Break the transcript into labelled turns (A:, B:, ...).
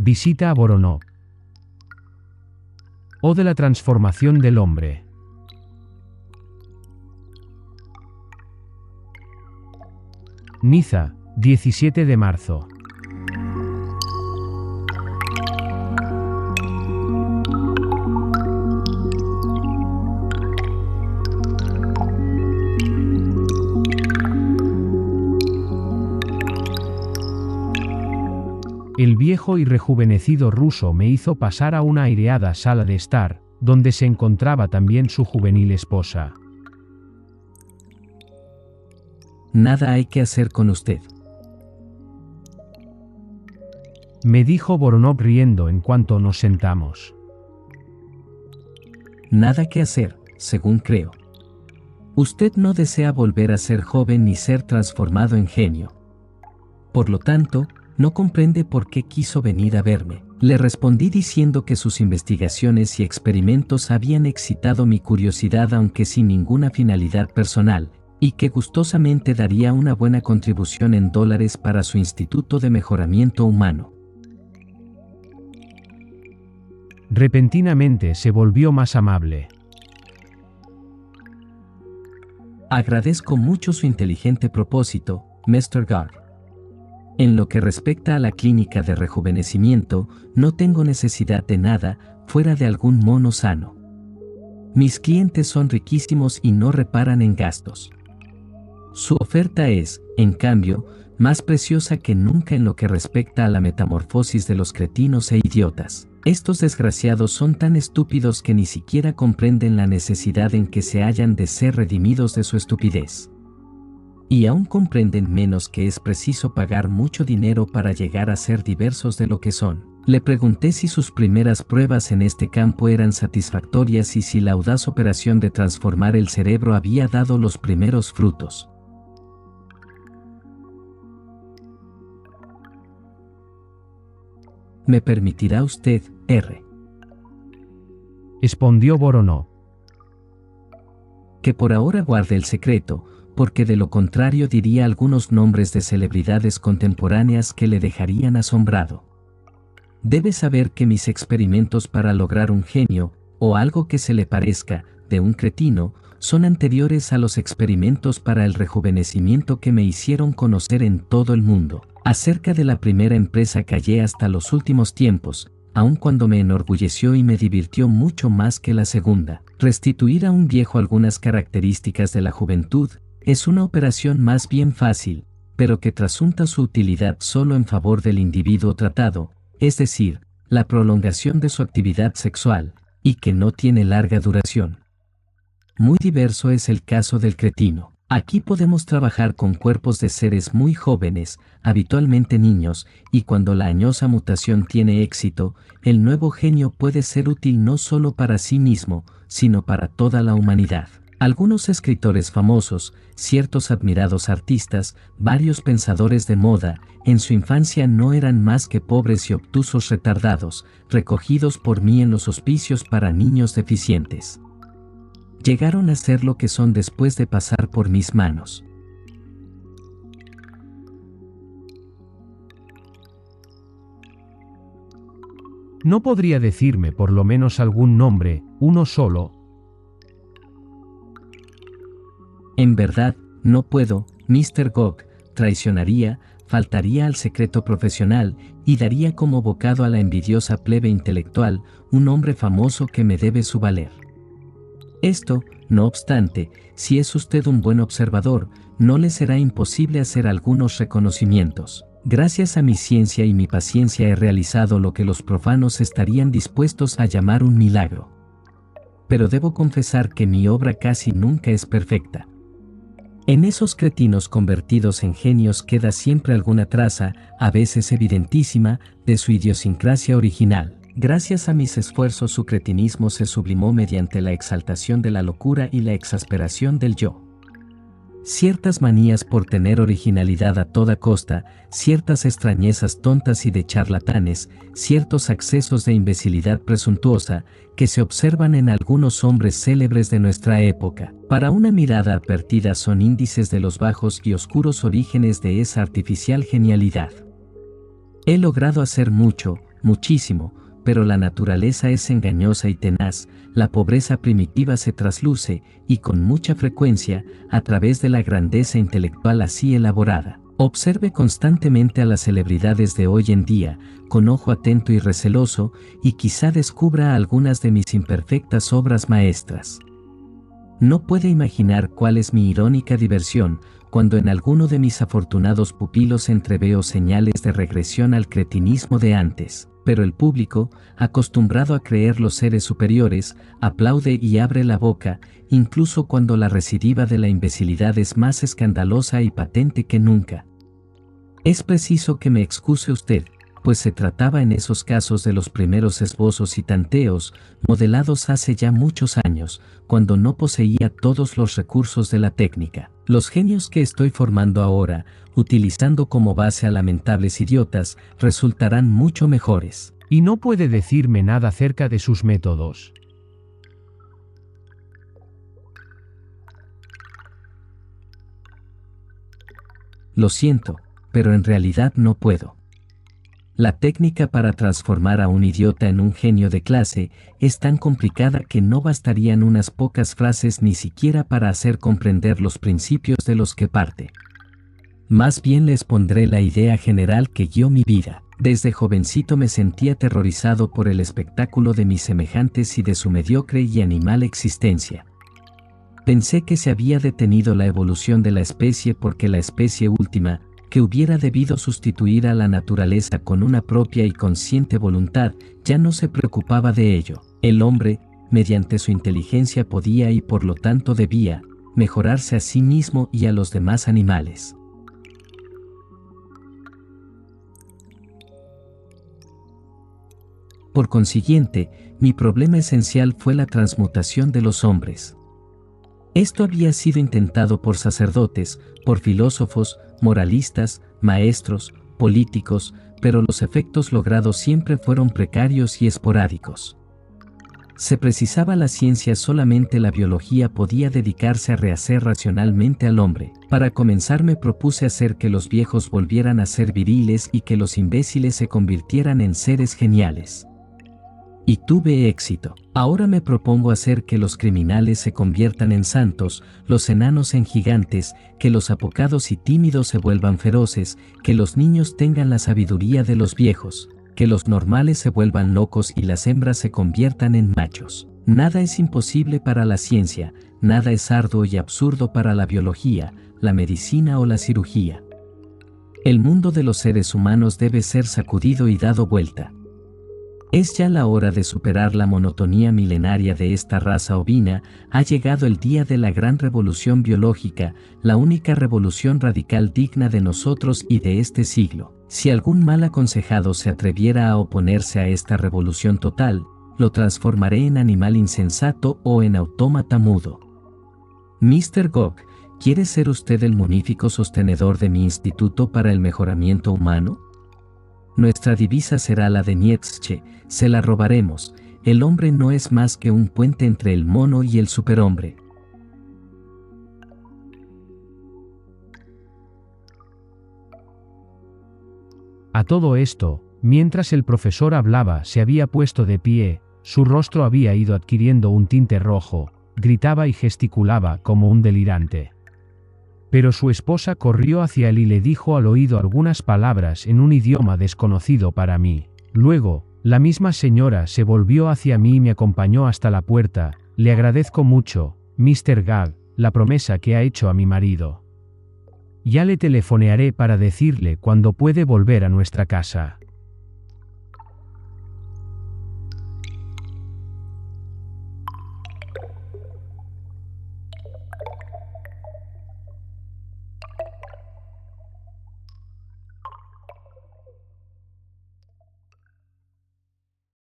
A: Visita a Voronov. O de la transformación del hombre. Niza, 17 de marzo. El viejo y rejuvenecido ruso me hizo pasar a una aireada sala de estar, donde se encontraba también su juvenil esposa.
B: Nada hay que hacer con usted,
A: me dijo Voronov riendo en cuanto nos sentamos.
B: Nada que hacer, según creo. Usted no desea volver a ser joven ni ser transformado en genio. Por lo tanto, no comprende por qué quiso venir a verme. Le respondí diciendo que sus investigaciones y experimentos habían excitado mi curiosidad aunque sin ninguna finalidad personal, y que gustosamente daría una buena contribución en dólares para su Instituto de Mejoramiento Humano.
A: Repentinamente se volvió más amable.
B: Agradezco mucho su inteligente propósito, Mr. Gard. En lo que respecta a la clínica de rejuvenecimiento, no tengo necesidad de nada fuera de algún mono sano. Mis clientes son riquísimos y no reparan en gastos. Su oferta es, en cambio, más preciosa que nunca en lo que respecta a la metamorfosis de los cretinos e idiotas. Estos desgraciados son tan estúpidos que ni siquiera comprenden la necesidad en que se hallan de ser redimidos de su estupidez. Y aún comprenden menos que es preciso pagar mucho dinero para llegar a ser diversos de lo que son. Le pregunté si sus primeras pruebas en este campo eran satisfactorias y si la audaz operación de transformar el cerebro había dado los primeros frutos. ¿Me permitirá usted, R.?
A: Respondió Voronov.
B: Que por ahora guarde el secreto, porque de lo contrario diría algunos nombres de celebridades contemporáneas que le dejarían asombrado. Debe saber que mis experimentos para lograr un genio, o algo que se le parezca, de un cretino, son anteriores a los experimentos para el rejuvenecimiento que me hicieron conocer en todo el mundo. Acerca de la primera empresa callé hasta los últimos tiempos, aun cuando me enorgulleció y me divirtió mucho más que la segunda. Restituir a un viejo algunas características de la juventud es una operación más bien fácil, pero que trasunta su utilidad solo en favor del individuo tratado, es decir, la prolongación de su actividad sexual, y que no tiene larga duración. Muy diverso es el caso del cretino. Aquí podemos trabajar con cuerpos de seres muy jóvenes, habitualmente niños, y cuando la añosa mutación tiene éxito, el nuevo genio puede ser útil no solo para sí mismo, sino para toda la humanidad. Algunos escritores famosos, ciertos admirados artistas, varios pensadores de moda, en su infancia no eran más que pobres y obtusos retardados, recogidos por mí en los hospicios para niños deficientes. Llegaron a ser lo que son después de pasar por mis manos.
A: ¿No podría decirme por lo menos algún nombre, uno solo?
B: En verdad, no puedo, Mr. Gog, traicionaría, faltaría al secreto profesional y daría como bocado a la envidiosa plebe intelectual, un hombre famoso que me debe su valer. Esto, no obstante, si es usted un buen observador, no le será imposible hacer algunos reconocimientos. Gracias a mi ciencia y mi paciencia he realizado lo que los profanos estarían dispuestos a llamar un milagro. Pero debo confesar que mi obra casi nunca es perfecta. En esos cretinos convertidos en genios queda siempre alguna traza, a veces evidentísima, de su idiosincrasia original. Gracias a mis esfuerzos su cretinismo se sublimó mediante la exaltación de la locura y la exasperación del yo. Ciertas manías por tener originalidad a toda costa, ciertas extrañezas tontas y de charlatanes, ciertos accesos de imbecilidad presuntuosa, que se observan en algunos hombres célebres de nuestra época, para una mirada advertida son índices de los bajos y oscuros orígenes de esa artificial genialidad. He logrado hacer mucho, muchísimo, pero la naturaleza es engañosa y tenaz, la pobreza primitiva se trasluce, y con mucha frecuencia, a través de la grandeza intelectual así elaborada. Observe constantemente a las celebridades de hoy en día, con ojo atento y receloso, y quizá descubra algunas de mis imperfectas obras maestras. No puede imaginar cuál es mi irónica diversión, cuando en alguno de mis afortunados pupilos entreveo señales de regresión al cretinismo de antes, pero el público, acostumbrado a creer los seres superiores, aplaude y abre la boca, incluso cuando la recidiva de la imbecilidad es más escandalosa y patente que nunca. Es preciso que me excuse usted, pues se trataba en esos casos de los primeros esbozos y tanteos, modelados hace ya muchos años, cuando no poseía todos los recursos de la técnica. Los genios que estoy formando ahora, utilizando como base a lamentables idiotas, resultarán mucho mejores.
A: Y no puede decirme nada acerca de sus métodos.
B: Lo siento, pero en realidad no puedo. La técnica para transformar a un idiota en un genio de clase es tan complicada que no bastarían unas pocas frases ni siquiera para hacer comprender los principios de los que parte. Más bien les pondré la idea general que guió mi vida. Desde jovencito me sentí aterrorizado por el espectáculo de mis semejantes y de su mediocre y animal existencia. Pensé que se había detenido la evolución de la especie porque la especie última, que hubiera debido sustituir a la naturaleza con una propia y consciente voluntad, ya no se preocupaba de ello. El hombre, mediante su inteligencia podía y por lo tanto debía, mejorarse a sí mismo y a los demás animales. Por consiguiente, mi problema esencial fue la transmutación de los hombres. Esto había sido intentado por sacerdotes, por filósofos, moralistas, maestros, políticos, pero los efectos logrados siempre fueron precarios y esporádicos. Se precisaba la ciencia, solamente la biología podía dedicarse a rehacer racionalmente al hombre. Para comenzar me propuse hacer que los viejos volvieran a ser viriles y que los imbéciles se convirtieran en seres geniales. Y tuve éxito. Ahora me propongo hacer que los criminales se conviertan en santos, los enanos en gigantes, que los apocados y tímidos se vuelvan feroces, que los niños tengan la sabiduría de los viejos, que los normales se vuelvan locos y las hembras se conviertan en machos. Nada es imposible para la ciencia, nada es arduo y absurdo para la biología, la medicina o la cirugía. El mundo de los seres humanos debe ser sacudido y dado vuelta. Es ya la hora de superar la monotonía milenaria de esta raza ovina. Ha llegado el día de la gran revolución biológica, la única revolución radical digna de nosotros y de este siglo. Si algún mal aconsejado se atreviera a oponerse a esta revolución total, lo transformaré en animal insensato o en autómata mudo. Mr. Gog, ¿quiere ser usted el magnífico sostenedor de mi instituto para el mejoramiento humano? Nuestra divisa será la de Nietzsche, se la robaremos. El hombre no es más que un puente entre el mono y el superhombre.
A: A todo esto, mientras el profesor hablaba, se había puesto de pie, su rostro había ido adquiriendo un tinte rojo, gritaba y gesticulaba como un delirante. Pero su esposa corrió hacia él y le dijo al oído algunas palabras en un idioma desconocido para mí. Luego, la misma señora se volvió hacia mí y me acompañó hasta la puerta. Le agradezco mucho, Mr. Gag, la promesa que ha hecho a mi marido. Ya le telefonearé para decirle cuándo puede volver a nuestra casa.